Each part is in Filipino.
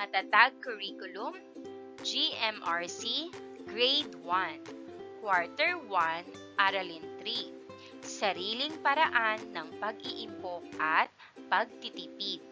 Matatag Curriculum, GMRC, Grade 1, Quarter 1, Aralin 3, Sariling Paraan ng Pag-iimpok at Pagtitipid.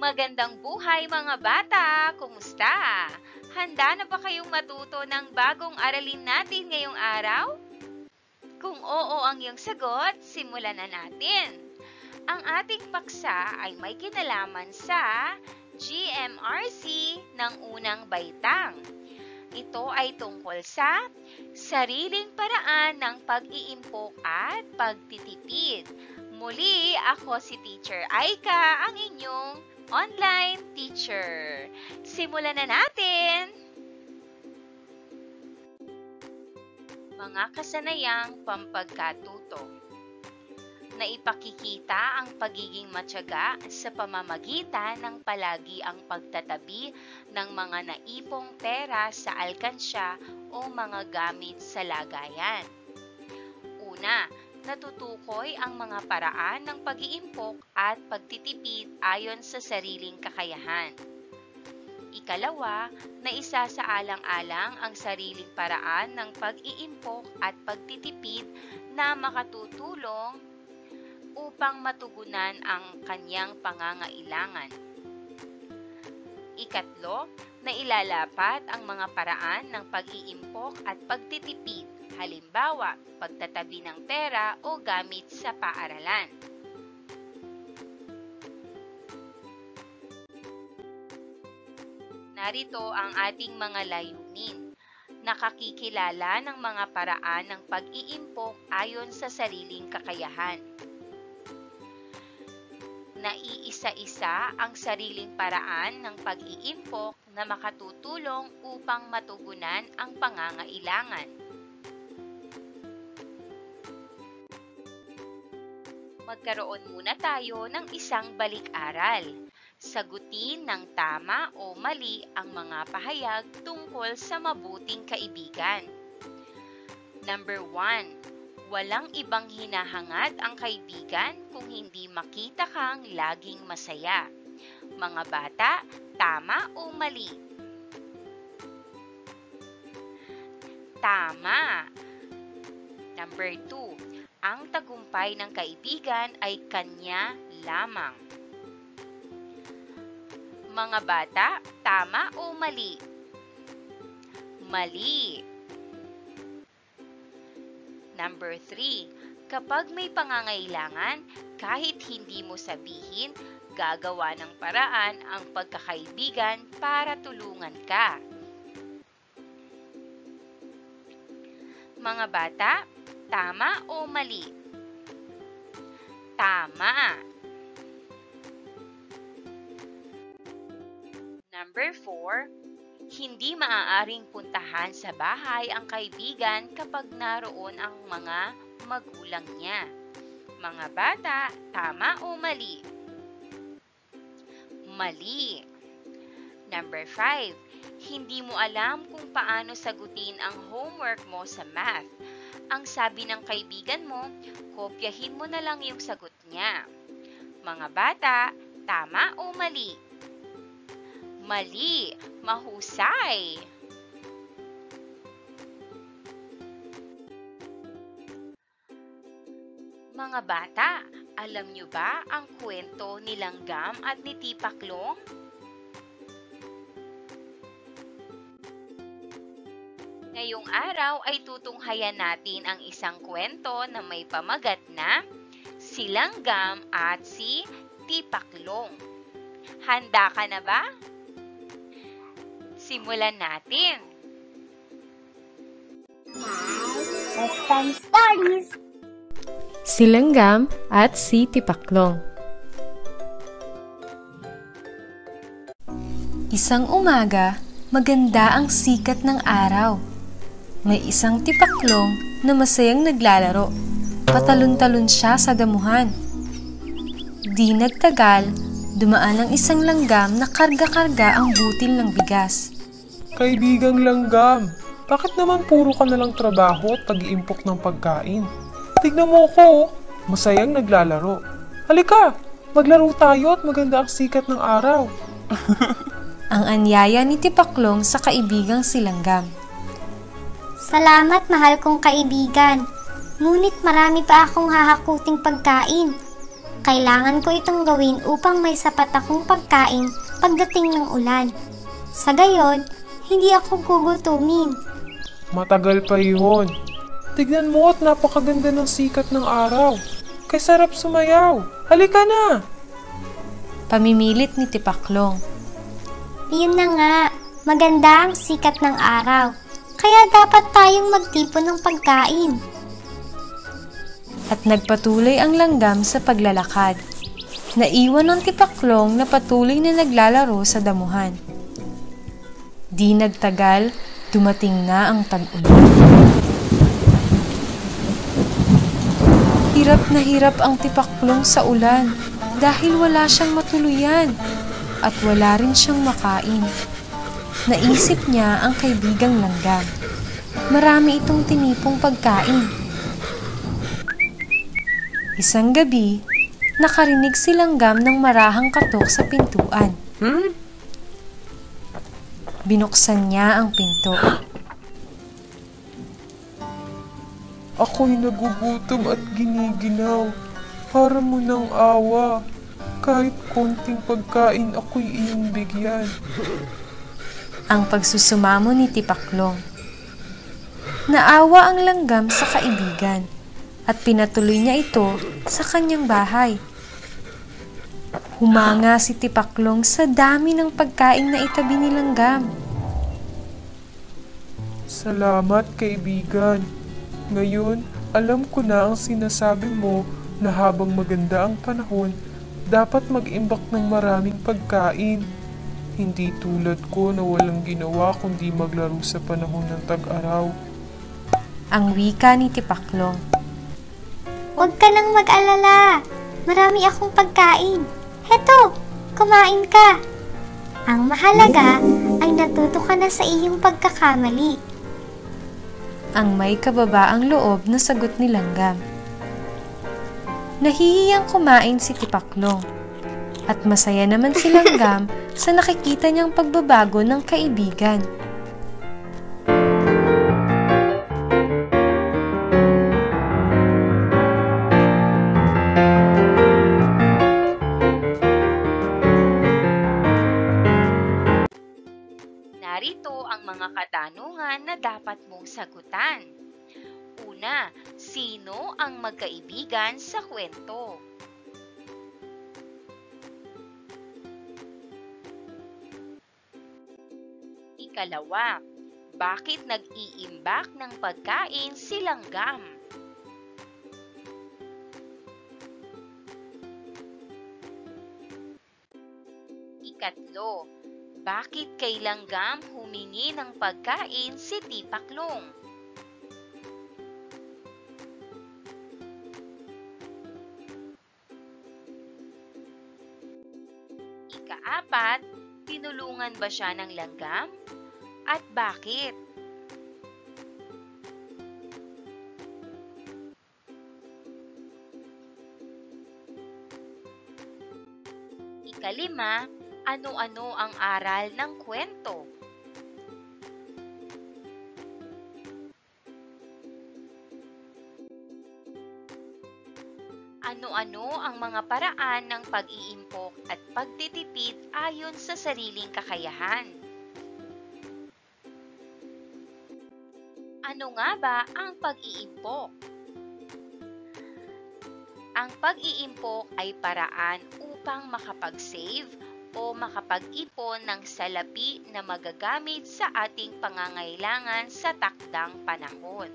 Magandang buhay mga bata! Kumusta? Handa na ba kayong matuto ng bagong aralin natin ngayong araw? Kung oo ang iyong sagot, simulan na natin. Ang ating paksa ay may kinalaman sa GMRC ng unang baitang. Ito ay tungkol sa sariling paraan ng pag-iimpok at pagtitipid. Muli, ako si Teacher Aika, ang inyong online teacher. Simulan na natin! Mga kasanayang pampagkatuto. Naipakikita ang pagiging matyaga sa pamamagitan ng palagi ang pagtatabi ng mga naipong pera sa alkansya o mga gamit sa lagayan. Una, natutukoy ang mga paraan ng pag-iimpok at pagtitipid ayon sa sariling kakayahan. Ikalawa, na isasaalang-alang ang sariling paraan ng pag-iimpok at pagtitipid na makatutulong upang matugunan ang kanyang pangangailangan. Ikatlo, na ilalapat ang mga paraan ng pag-iimpok at pagtitipid, halimbawa, pagtatabi ng pera o gamit sa paaralan. Narito ang ating mga layunin. Nakakikilala ng mga paraan ng pag-iimpok ayon sa sariling kakayahan. Naiisa-isa ang sariling paraan ng pag-iimpok na makatutulong upang matugunan ang pangangailangan. Magkaroon muna tayo ng isang balik-aral. Sagutin ng tama o mali ang mga pahayag tungkol sa mabuting kaibigan. Number 1. Walang ibang hinahangad ang kaibigan kung hindi makita kang laging masaya. Mga bata, tama o mali? Tama. Number 2. Ang tagumpay ng kaibigan ay kanya lamang. Mga bata, tama o mali? Mali. Number 3. Kapag may pangangailangan, kahit hindi mo sabihin, gagawa ng paraan ang pagkakaibigan para tulungan ka. Mga bata, tama o mali? Tama. Number 4, hindi maaaring puntahan sa bahay ang kaibigan kapag naroon ang mga magulang niya. Mga bata, tama o mali? Mali. Number 5, hindi mo alam kung paano sagutin ang homework mo sa math. Ang sabi ng kaibigan mo, kopyahin mo na lang yung sagot niya. Mga bata, tama o mali? Mali. Mahusay. Mga bata, alam niyo ba ang kwento ni Langgam at ni Tipaklong? Ngayong araw ay tutunghayan natin ang isang kwento na may pamagat na Si Langgam at si Tipaklong. Handa ka na ba? Simulan natin! Bedtime Stories! Si Langgam at si Tipaklong. Isang umaga, maganda ang sikat ng araw. May isang tipaklong na masayang naglalaro. Patalon-talon siya sa damuhan. Di nagtagal, dumaan ang isang langgam na karga-karga ang butil ng bigas. Kaibigang langgam, bakit naman puro ka nalang trabaho at pag-iimpok ng pagkain? Tignan mo ko, masayang naglalaro. Halika, maglaro tayo at maganda ang sikat ng araw. Ang anyaya ni Tipaklong sa kaibigang si Langgam. Salamat, mahal kong kaibigan. Ngunit marami pa akong hahakuting pagkain. Kailangan ko itong gawin upang may sapat akong pagkain pagdating ng ulan. Sa gayon, hindi ako gugutumin. Matagal pa yun. Tignan mo at napakaganda ng sikat ng araw. Kay sarap sumayaw. Halika na! Pamimilit ni Tipaklong. Yun na nga, maganda ang sikat ng araw. Kaya dapat tayong magtipon ng pagkain. At nagpatuloy ang langgam sa paglalakad. Naiwan ng Tipaklong na patuloy na naglalaro sa damuhan. Di nagtagal, dumating na ang tag-ulan. Hirap na hirap ang Tipaklong sa ulan dahil wala siyang matuluyan at wala rin siyang makain. Naisip niya ang kaibigang langgam. Marami itong tinipong pagkain. Isang gabi, nakarinig si Langgam ng marahang katok sa pintuan. Binuksan niya ang pinto. Ako'y nagugutom at giniginaw. Para mo ng awa. Kahit konting pagkain ako'y iyong bigyan. Ang pagsusumamo ni Tipaklong. Naawa ang langgam sa kaibigan at pinatuloy niya ito sa kanyang bahay. Humanga si Tipaklong sa dami ng pagkain na itabi ni Langgam. Salamat, kaibigan. Ngayon, alam ko na ang sinasabi mo na habang maganda ang panahon, dapat mag-imbak ng maraming pagkain. Hindi tulad ko na walang ginawa kundi maglaro sa panahon ng tag-araw. Ang wika ni Tipaklong. Huwag ka nang mag-alala. Marami akong pagkain. Heto, kumain ka. Ang mahalaga ay natuto ka na sa iyong pagkakamali. Ang may kababaang loob na sagot ni Langgam. Nahihiyang kumain si Tipaklong at masaya naman si Langgam sa nakikita niyang pagbabago ng kaibigan. Narito ang mga katanungan na dapat mong sagutan. Una, sino ang magkaibigan sa kwento? Ikalawa, bakit nag-iimbak ng pagkain si Langgam? Ikatlo, bakit kay Langgam humingi ng pagkain si Tipaklong? Ikaapat, tinulungan ba siya ng Langgam? At bakit? Ikalima, ano-ano ang aral ng kwento? Ano-ano ang mga paraan ng pag-iimpok at pagtitipid ayon sa sariling kakayahan? Ano nga ba ang pag-iimpok? Ang pag-iimpok ay paraan upang makapag-save o makapag-ipon ng salapi na magagamit sa ating pangangailangan sa takdang panahon.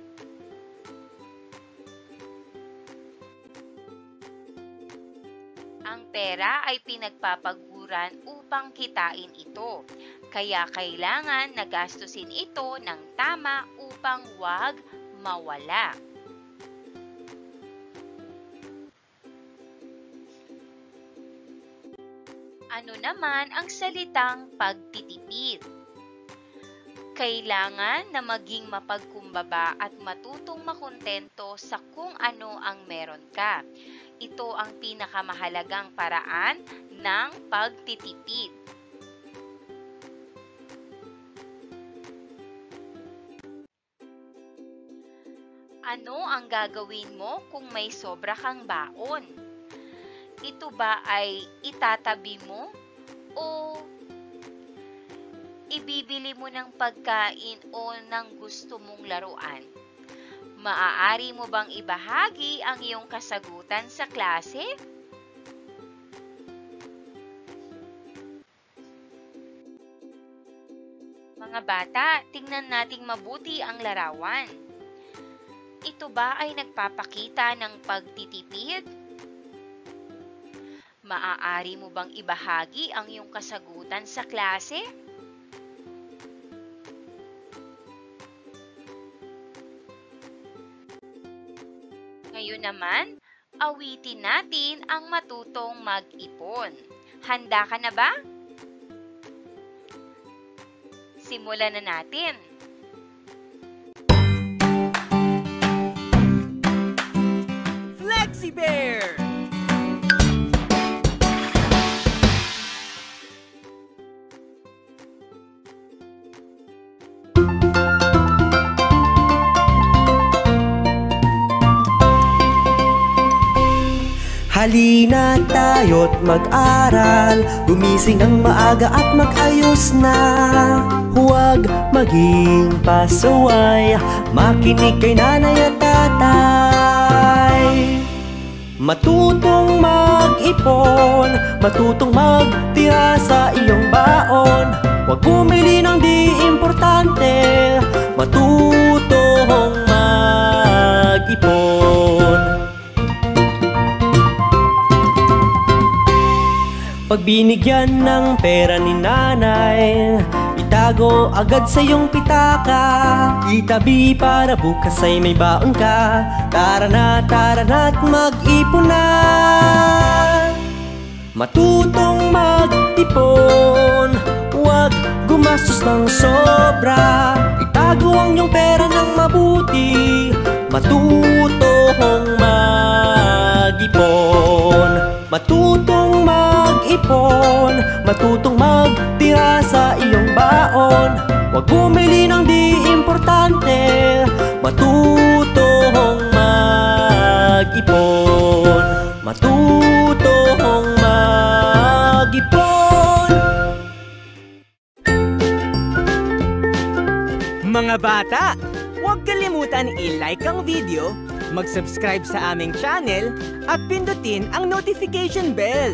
Ang pera ay pinagpapaguran upang kitain ito, kaya kailangan na gastusin ito ng tama upang wag mawala. naman ang salitang pagtitipid. Kailangan na maging mapagkumbaba at matutong makontento sa kung ano ang meron ka. Ito ang pinakamahalagang paraan ng pagtitipid. Ano ang gagawin mo kung may sobra kang baon? Ito ba ay itatabi mo o ibibili mo ng pagkain o ng gusto mong laruan? Maaari mo bang ibahagi ang iyong kasagutan sa klase? Mga bata, tingnan nating mabuti ang larawan. Ito ba ay nagpapakita ng pagtitipid? Maaari mo bang ibahagi ang iyong kasagutan sa klase? Ngayon naman, awitin natin ang matutong mag-ipon. Handa ka na ba? Simulan na natin. Flexi Bear! Halina tayo't mag-aral, gumising ng maaga at mag-ayos na. Huwag maging pasaway, makinig kay nanay at tatay. Matutong mag-ipon, matutong magtira sa iyong baon. Huwag bumili ng di importante, matutong mag-ipon. Pag binigyan ng pera ni nanay, itago agad sa iyong pitaka. Itabi para bukas ay may baon ka. Tara na't mag-ipon na. Matutong mag-ipon, huwag gumastos ng sobra. Itago ang iyong pera ng mabuti. Matutong mag-ipon. Matutong mag-ipon, matutong magtira sa iyong baon. Huwag bumili ng di importante, matutong mag-ipon. Matutong mag-ipon. Mga bata, huwag kalimutan i-like ang video, mag-subscribe sa aming channel, at pindutin ang notification bell.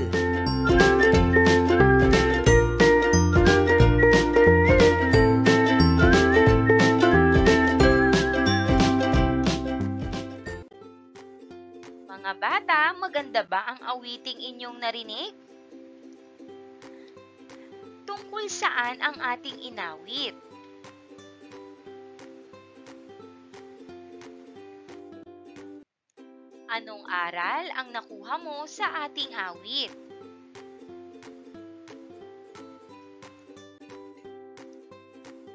Mga bata, maganda ba ang awiting inyong narinig? Tungkol saan ang ating inawit? Anong aral ang nakuha mo sa ating awit?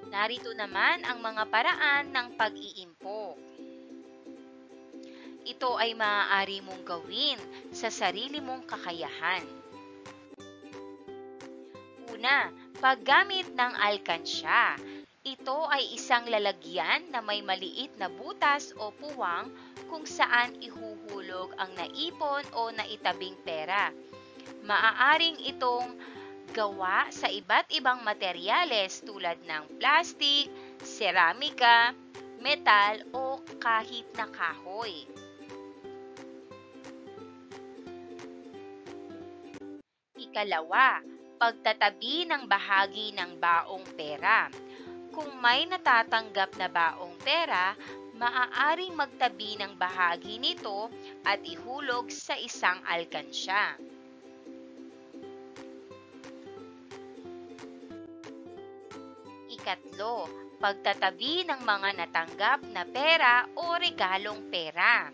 Narito naman ang mga paraan ng pag-iimpok. Ito ay maaari mong gawin sa sarili mong kakayahan. Una, paggamit ng alkansya. Ito ay isang lalagyan na may maliit na butas o puwang kung saan ihuhulog ang naipon o naitabing pera. Maaaring itong gawa sa iba't ibang materyales tulad ng plastik, seramika, metal o kahit na kahoy. Ikalawa, pagtatabi ng bahagi ng baong pera. Kung may natatanggap na baong pera, maaaring magtabi ng bahagi nito at ihulog sa isang alkansya. Ikatlo, pagtatabi ng mga natanggap na pera o regalong pera.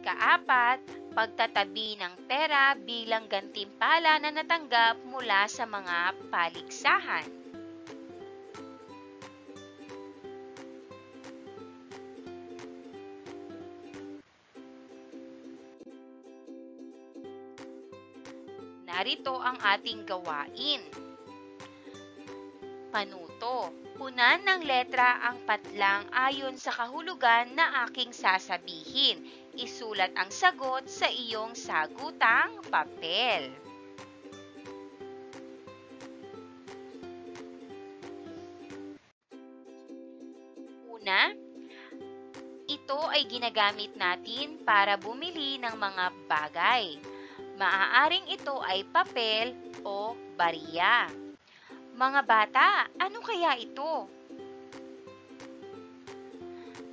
Ika-4, pagtatabi ng pera bilang gantimpala na natanggap mula sa mga paligsahan. Narito ang ating gawain. Panuto. Punan ng letra ang patlang ayon sa kahulugan na aking sasabihin. Isulat ang sagot sa iyong sagutang papel. Una, ito ay ginagamit natin para bumili ng mga bagay. Maaaring ito ay papel o barya. Mga bata, ano kaya ito?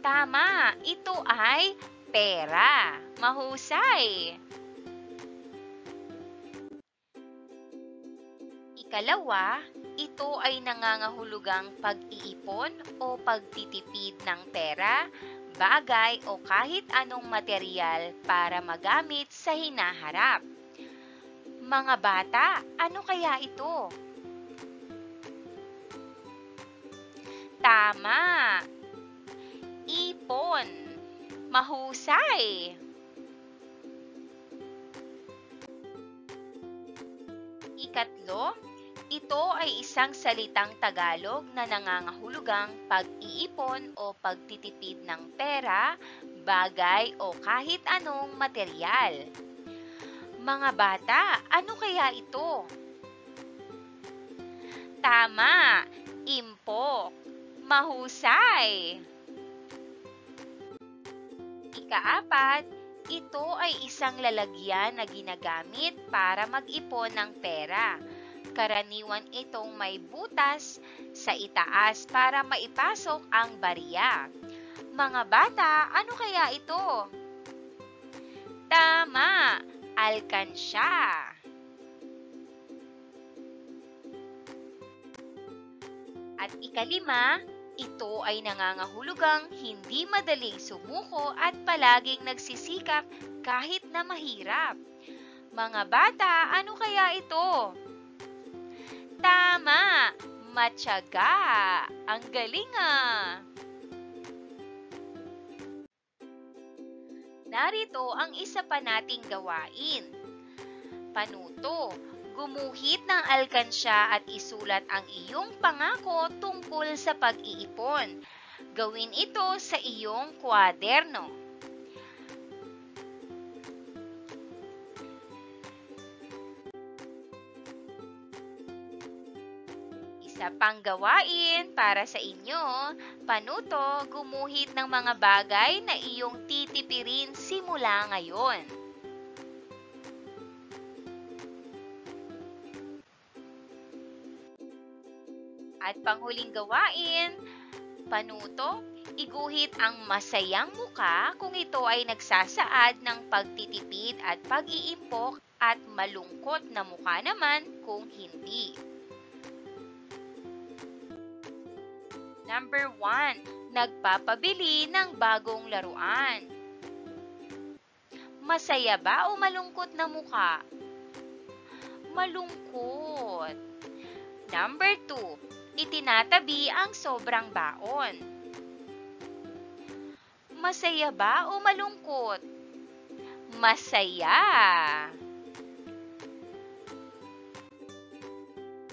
Tama, ito ay pera. Mahusay. Ikalawa, ito ay nangangahulugang pag-iipon o pagtitipid ng pera, bagay o kahit anong material para magamit sa hinaharap. Mga bata, ano kaya ito? Tama! Ipon. Mahusay! Ikatlo, ito ay isang salitang Tagalog na nangangahulugang pag-iipon o pagtitipid ng pera, bagay o kahit anong material. Mga bata, ano kaya ito? Tama! Impok. Mahusay! Ika-4, ito ay isang lalagyan na ginagamit para mag-ipon ng pera. Karaniwan itong may butas sa itaas para maipasok ang barya. Mga bata, ano kaya ito? Tama! Alkansya! At ika-5, ito ay nangangahulugang hindi madaling sumuko at palaging nagsisikap kahit na mahirap. Mga bata, ano kaya ito? Tama! Matyaga! Ang galing ah! Narito ang isa pa nating gawain. Panuto. Gumuhit ng alkansya at isulat ang iyong pangako tungkol sa pag-iipon. Gawin ito sa iyong kwaderno. Isa pang gawain para sa inyo, panuto, gumuhit ng mga bagay na iyong titipirin simula ngayon. At panghuling gawain, panuto, iguhit ang masayang muka kung ito ay nagsasaad ng pagtitipid at pag-iimpok at malungkot na muka naman kung hindi. Number 1, nagpapabili ng bagong laruan. Masaya ba o malungkot na muka? Malungkot. Number 2, itinatabi ang sobrang baon. Masaya ba o malungkot? Masaya.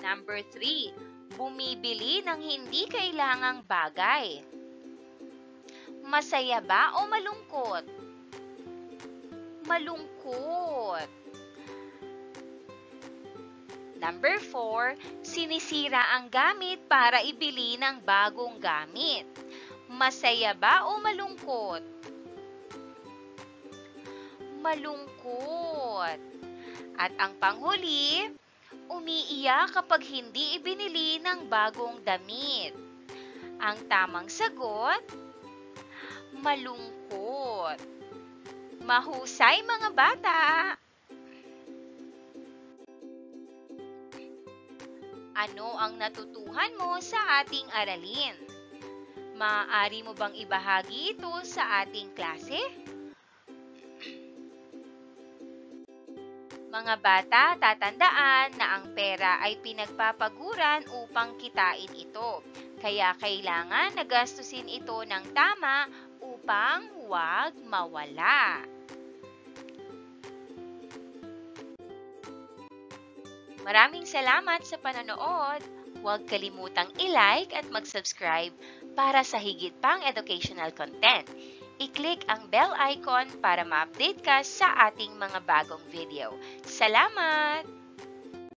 Number 3, bumibili ng hindi kailangang bagay. Masaya ba o malungkot? Malungkot. Number 4, sinisira ang gamit para ibili ng bagong gamit. Masaya ba o malungkot? Malungkot. At ang panghuli, umiiyak kapag hindi ibinili ng bagong damit. Ang tamang sagot, malungkot. Mahusay mga bata! Ano ang natutuhan mo sa ating aralin? Maaari mo bang ibahagi ito sa ating klase? Mga bata, tatandaan na ang pera ay pinagpapaguran upang kitain ito. Kaya kailangan nagastusin ito ng tama upang huwag mawala. Maraming salamat sa panonood. Huwag kalimutang i-like at mag-subscribe para sa higit pang educational content. I-click ang bell icon para ma-update ka sa ating mga bagong video. Salamat!